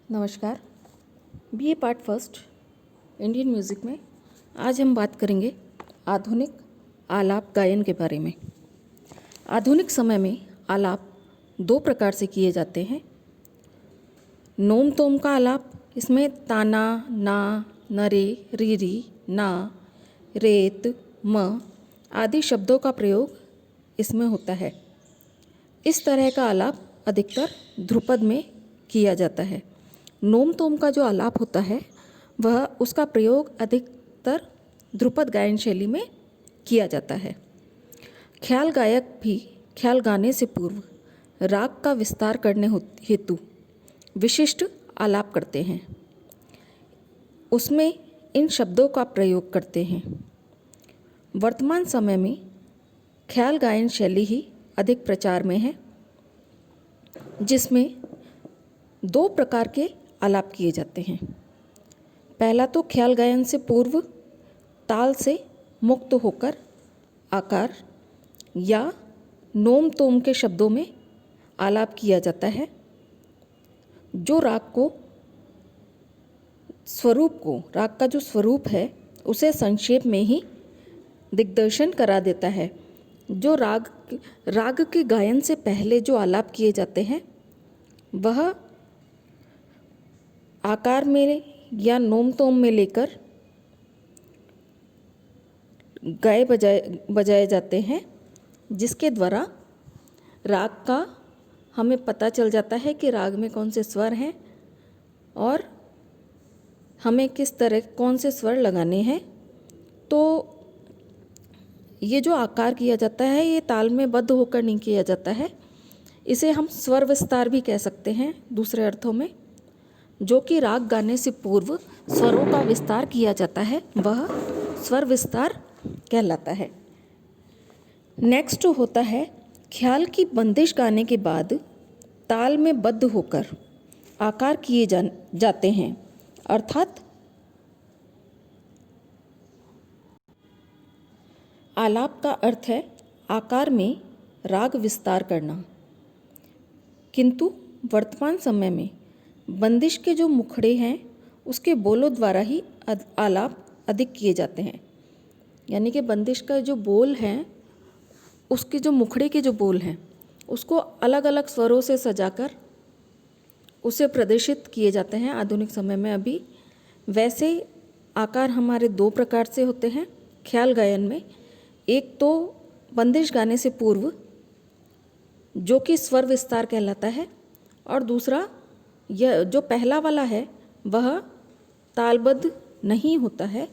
नमस्कार। BA part first Indian music में आज हम बात करेंगे आधुनिक आलाप गायन के बारे में। आधुनिक समय में आलाप दो प्रकार से किए जाते हैं। नोम तोम का आलाप, इसमें ताना, ना, नरे, रीरी, ना, रेत, म आदि शब्दों का प्रयोग इसमें होता है। इस तरह का आलाप अधिकतर ध्रुपद में किया जाता है। नोम तोम का जो आलाप होता है वह उसका प्रयोग अधिकतर ध्रुपद गायन शैली में किया जाता है। ख्याल गायक भी ख्याल गाने से पूर्व राग का विस्तार करने हेतु विशिष्ट आलाप करते हैं, उसमें इन शब्दों का प्रयोग करते हैं। वर्तमान समय में ख्याल गायन शैली ही अधिक प्रचार में है, जिसमें दो प्रकार के आलाप किए जाते हैं। पहला तो ख्याल गायन से पूर्व ताल से मुक्त होकर आकार या नोम तोम के शब्दों में आलाप किया जाता है, जो राग का जो स्वरूप है उसे संक्षेप में ही दिग्दर्शन करा देता है। जो राग के गायन से पहले जो आलाप किए जाते हैं वह आकार में या नोम तोम में लेकर गाए बजाए जाते हैं, जिसके द्वारा राग का हमें पता चल जाता है कि राग में कौन से स्वर हैं और हमें किस तरह कौन से स्वर लगाने हैं। तो ये जो आकार किया जाता है ये ताल में बद्ध होकर नहीं किया जाता है, इसे हम स्वर विस्तार भी कह सकते हैं दूसरे अर्थों में। जो कि राग गाने से पूर्व स्वरों का विस्तार किया जाता है वह स्वर विस्तार कहलाता है। नेक्स्ट होता है ख्याल की बंदिश गाने के बाद ताल में बद्ध होकर आकार किए जाते हैं, अर्थात आलाप का अर्थ है आकार में राग विस्तार करना। किंतु वर्तमान समय में बंदिश के जो मुखड़े हैं उसके बोलों द्वारा ही आलाप अधिक किए जाते हैं। यानी कि बंदिश का जो बोल हैं उसके जो मुखड़े के जो बोल हैं उसको अलग अलग स्वरों से सजाकर उसे प्रदर्शित किए जाते हैं आधुनिक समय में। अभी वैसे आकार हमारे दो प्रकार से होते हैं ख्याल गायन में। एक तो बंदिश गाने से पूर्व जो कि स्वर विस्तार कहलाता है, और दूसरा यह जो पहला वाला है वह तालबद्ध नहीं होता है,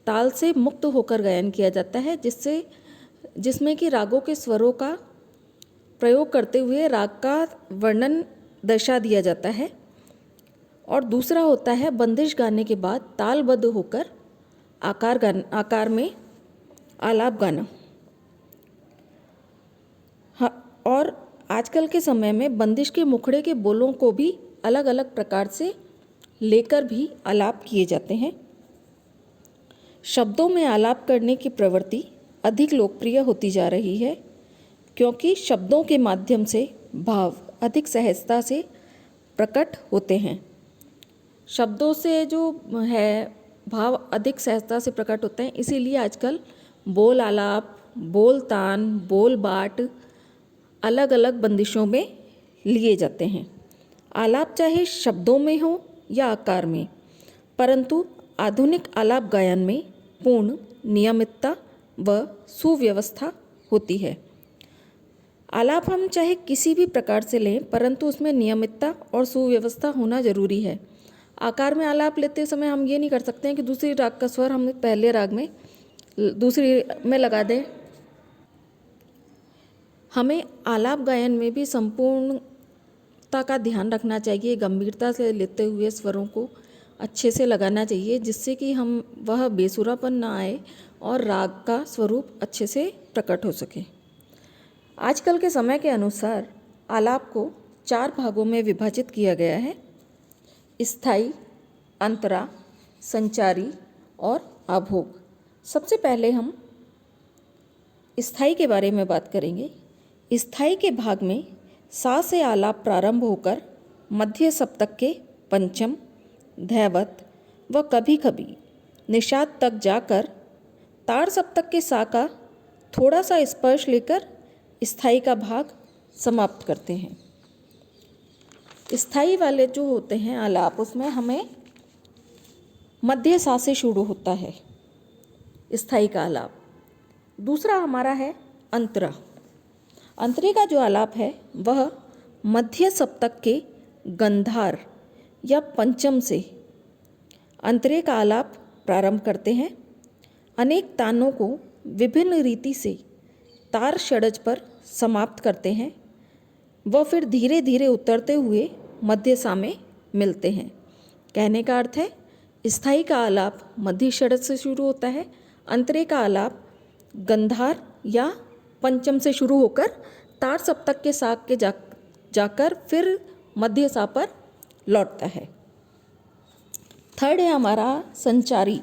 ताल से मुक्त होकर गायन किया जाता है, जिसमें कि रागों के स्वरों का प्रयोग करते हुए राग का वर्णन दर्शा दिया जाता है। और दूसरा होता है बंदिश गाने के बाद तालबद्ध होकर आकार में आलाप गाना। और आजकल के समय में बंदिश के मुखड़े के बोलों को भी अलग अलग प्रकार से लेकर भी आलाप किए जाते हैं। शब्दों में आलाप करने की प्रवृत्ति अधिक लोकप्रिय होती जा रही है, क्योंकि शब्दों के माध्यम से भाव अधिक सहजता से प्रकट होते हैं। शब्दों से जो है भाव अधिक सहजता से प्रकट होते हैं, इसीलिए आजकल बोल आलाप, बोल तान, बोल बाट अलग अलग बंदिशों में लिए जाते हैं। आलाप चाहे शब्दों में हो या आकार में, परंतु आधुनिक आलाप गायन में पूर्ण नियमितता व सुव्यवस्था होती है। आलाप हम चाहे किसी भी प्रकार से लें, परंतु उसमें नियमितता और सुव्यवस्था होना जरूरी है। आकार में आलाप लेते समय हम ये नहीं कर सकते हैं कि दूसरी राग का स्वर हम पहले राग में दूसरी में लगा दें। हमें आलाप गायन में भी संपूर्णता का ध्यान रखना चाहिए, गंभीरता से लेते हुए स्वरों को अच्छे से लगाना चाहिए, जिससे कि वह बेसुरापन ना आए और राग का स्वरूप अच्छे से प्रकट हो सके। आजकल के समय के अनुसार आलाप को 4 भागों में विभाजित किया गया है: स्थायी, अंतरा, संचारी और आभोग। सबसे पहले हम स्थायी के बारे में बात करेंगे। स्थायी के भाग में सा से आलाप प्रारंभ होकर मध्य सप्तक के पंचम, धैवत व कभी कभी निषाद तक जाकर ताड़ सप्तक के सा का थोड़ा सा स्पर्श लेकर स्थाई का भाग समाप्त करते हैं। स्थाई वाले जो होते हैं आलाप, उसमें हमें मध्य सा से शुरू होता है स्थाई का आलाप। दूसरा हमारा है अंतरा। अंतरे का जो आलाप है वह मध्य सप्तक के गंधार या पंचम से अंतरे का आलाप प्रारंभ करते हैं। अनेक तानों को विभिन्न रीति से तार षडज पर समाप्त करते हैं। वह फिर धीरे धीरे उतरते हुए मध्य सा में मिलते हैं। कहने का अर्थ है स्थाई का आलाप मध्य षडज से शुरू होता है, अंतरे का आलाप गंधार या पंचम से शुरू होकर तार सप्तक के साग के जाकर फिर मध्य सा पर लौटता है। थर्ड है हमारा संचारी।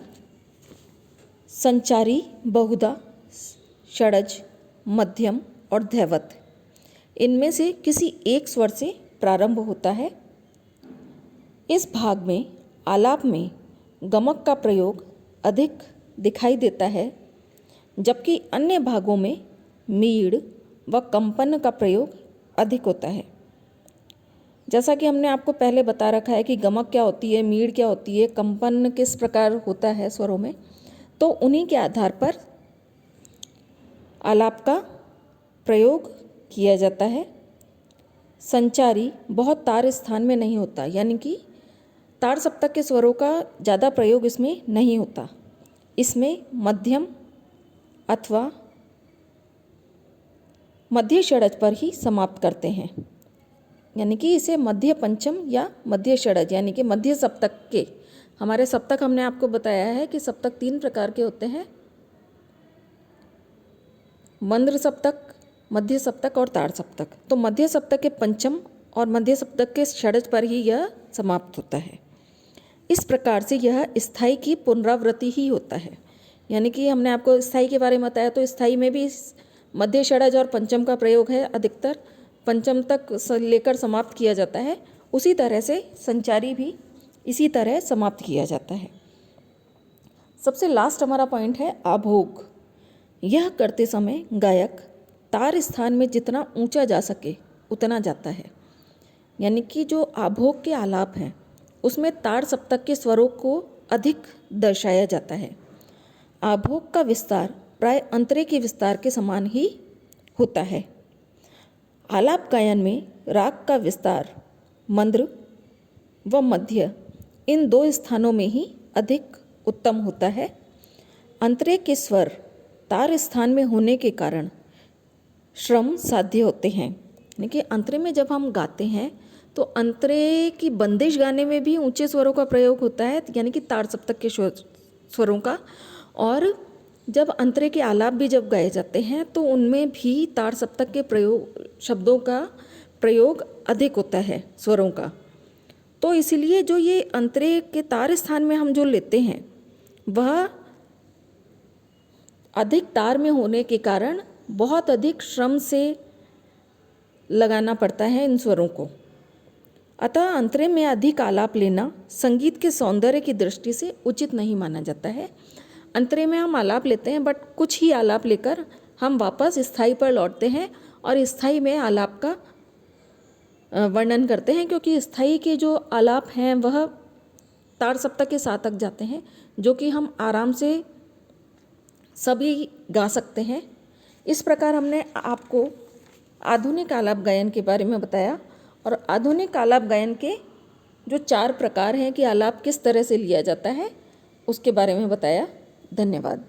संचारी बहुधा षडज, मध्यम और धैवत, इनमें से किसी एक स्वर से प्रारंभ होता है। इस भाग में आलाप में गमक का प्रयोग अधिक दिखाई देता है, जबकि अन्य भागों में मीड़ व कंपन का प्रयोग अधिक होता है। जैसा कि हमने आपको पहले बता रखा है कि गमक क्या होती है, मीड़ क्या होती है, कंपन किस प्रकार होता है स्वरों में, तो उन्हीं के आधार पर आलाप का प्रयोग किया जाता है। संचारी बहुत तार स्थान में नहीं होता, यानी कि तार सप्तक के स्वरों का ज़्यादा प्रयोग इसमें नहीं होता। इसमें मध्यम अथवा मध्य षडज पर ही समाप्त करते हैं, यानी कि इसे मध्य पंचम या मध्य षडज यानी कि मध्य सप्तक के, हमारे सप्तक हमने आपको बताया है कि सप्तक 3 प्रकार के होते हैं, मंद्र सप्तक, मध्य सप्तक और ताड़ सप्तक। तो मध्य सप्तक के पंचम और मध्य सप्तक के षडज पर ही यह समाप्त होता है। इस प्रकार से यह स्थाई की पुनरावृत्ति ही होता है, यानी कि हमने आपको स्थाई के बारे में बताया, तो स्थाई में भी मध्य षडज और पंचम का प्रयोग है, अधिकतर पंचम तक लेकर समाप्त किया जाता है। उसी तरह से संचारी भी इसी तरह समाप्त किया जाता है। सबसे लास्ट हमारा पॉइंट है आभोग। यह करते समय गायक तार स्थान में जितना ऊंचा जा सके उतना जाता है, यानी कि जो आभोग के आलाप हैं उसमें ताड़ सप्तक के स्वरों को अधिक दर्शाया जाता है। आभोग का विस्तार प्राय अंतरे के विस्तार के समान ही होता है। आलाप गायन में राग का विस्तार मंद्र व मध्य, इन 2 स्थानों में ही अधिक उत्तम होता है। अंतरे के स्वर तार स्थान में होने के कारण श्रम साध्य होते हैं, यानी कि अंतरे में जब हम गाते हैं तो अंतरे की बंदिश गाने में भी ऊंचे स्वरों का प्रयोग होता है, यानी कि ताड़ सप्तक के स्वरों का। और जब अंतरे के आलाप भी जब गाए जाते हैं तो उनमें भी ताड़ सप्तक के शब्दों का प्रयोग अधिक होता है, स्वरों का। तो इसीलिए जो ये अंतरे के तार स्थान में हम जो लेते हैं वह अधिक तार में होने के कारण बहुत अधिक श्रम से लगाना पड़ता है इन स्वरों को। अतः अंतरे में अधिक आलाप लेना संगीत के सौंदर्य की दृष्टि से उचित नहीं माना जाता है। अंतरे में हम आलाप लेते हैं, बट कुछ ही आलाप लेकर हम वापस स्थाई पर लौटते हैं और स्थाई में आलाप का वर्णन करते हैं, क्योंकि स्थाई के जो आलाप हैं वह ताड़ सप्तक के साथ तक जाते हैं, जो कि हम आराम से सभी गा सकते हैं। इस प्रकार हमने आपको आधुनिक आलाप गायन के बारे में बताया और आधुनिक आलाप गायन के जो 4 प्रकार हैं कि आलाप किस तरह से लिया जाता है उसके बारे में बताया। धन्यवाद।